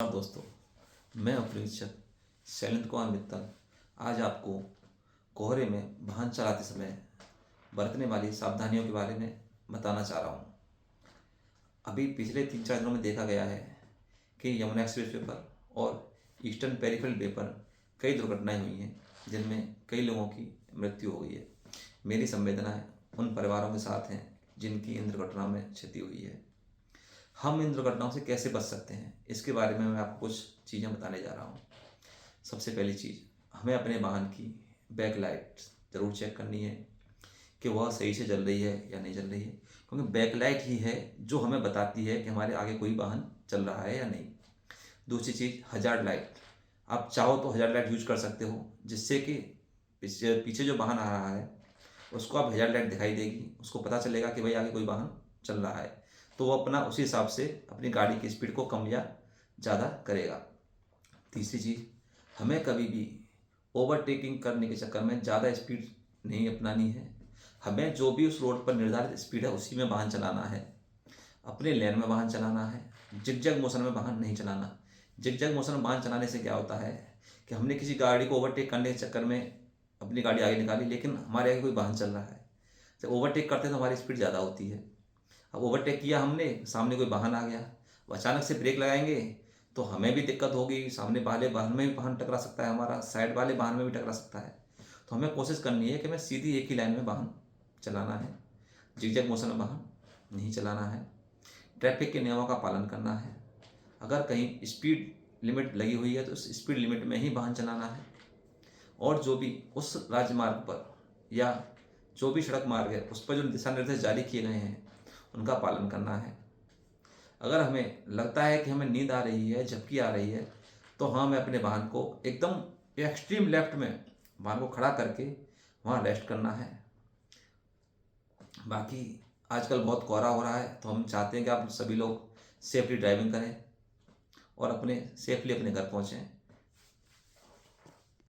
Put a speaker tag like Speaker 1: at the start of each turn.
Speaker 1: नमस्कार दोस्तों, मैं उपरीक्षक शैलेंद्र कुमार मित्तल आज आपको कोहरे में वाहन चलाते समय बरतने वाली सावधानियों के बारे में बताना चाह रहा हूँ। अभी पिछले 3-4 दिनों में देखा गया है कि यमुना एक्सप्रेस वे पर और ईस्टर्न पेरिफेरल वे पर कई दुर्घटनाएं हुई हैं जिनमें कई लोगों की मृत्यु हो गई है। मेरी संवेदनाएं उन परिवारों के साथ हैं जिनकी इन दुर्घटनाओं में क्षति हुई है। हम इन दुर्घटनाओं से कैसे बच सकते हैं, इसके बारे में मैं आपको कुछ चीज़ें बताने जा रहा हूँ। सबसे पहली चीज़, हमें अपने वाहन की बैक लाइट ज़रूर चेक करनी है कि वह सही से जल रही है या नहीं जल रही है, क्योंकि बैक लाइट ही है जो हमें बताती है कि हमारे आगे कोई वाहन चल रहा है या नहीं। दूसरी चीज़, हजार्ड लाइट। आप चाहो तो हजार्ड लाइट यूज कर सकते हो, जिससे कि पीछे जो वाहन आ रहा है उसको आप हजार्ड लाइट दिखाई देगी, उसको पता चलेगा कि भाई आगे कोई वाहन चल रहा है, तो वो अपना उसी हिसाब से अपनी गाड़ी की स्पीड को कम या ज़्यादा करेगा। तीसरी चीज़, हमें कभी भी ओवरटेकिंग करने के चक्कर में ज़्यादा स्पीड नहीं अपनानी है। हमें जो भी उस रोड पर निर्धारित स्पीड है उसी में वाहन चलाना है, अपने लेन में वाहन चलाना है। जिगजैग मोशन में वाहन नहीं चलाना। जिगजैग मोशन में वाहन चलाने से क्या होता है कि हमने किसी गाड़ी को ओवरटेक करने के चक्कर में अपनी गाड़ी आगे निकाली, लेकिन हमारे आगे कोई वाहन चल रहा है। जब ओवरटेक करते हैं तो हमारी स्पीड ज़्यादा होती है। अब ओवरटेक किया हमने, सामने कोई वाहन आ गया, अचानक से ब्रेक लगाएंगे तो हमें भी दिक्कत होगी, सामने वाले वाहन में भी वाहन टकरा सकता है, हमारा साइड वाले वाहन में भी टकरा सकता है। तो हमें कोशिश करनी है कि हमें सीधी एक ही लाइन में वाहन चलाना है, जिगजैग मोशन में वाहन नहीं चलाना है। ट्रैफिक के नियमों का पालन करना है। अगर कहीं स्पीड लिमिट लगी हुई है तो उस स्पीड लिमिट में ही वाहन चलाना है। और जो भी उस राजमार्ग पर या जो भी सड़क मार्ग है उस पर जो दिशा निर्देश जारी किए गए हैं उनका पालन करना है। अगर हमें लगता है कि हमें नींद आ रही है, झपकी आ रही है, तो हमें अपने वाहन को एकदम एक्सट्रीम लेफ्ट में वाहन को खड़ा करके वहाँ रेस्ट करना है। बाकी आजकल बहुत कोहरा हो रहा है, तो हम चाहते हैं कि आप सभी लोग सेफली ड्राइविंग करें और सेफली अपने घर पहुँचें।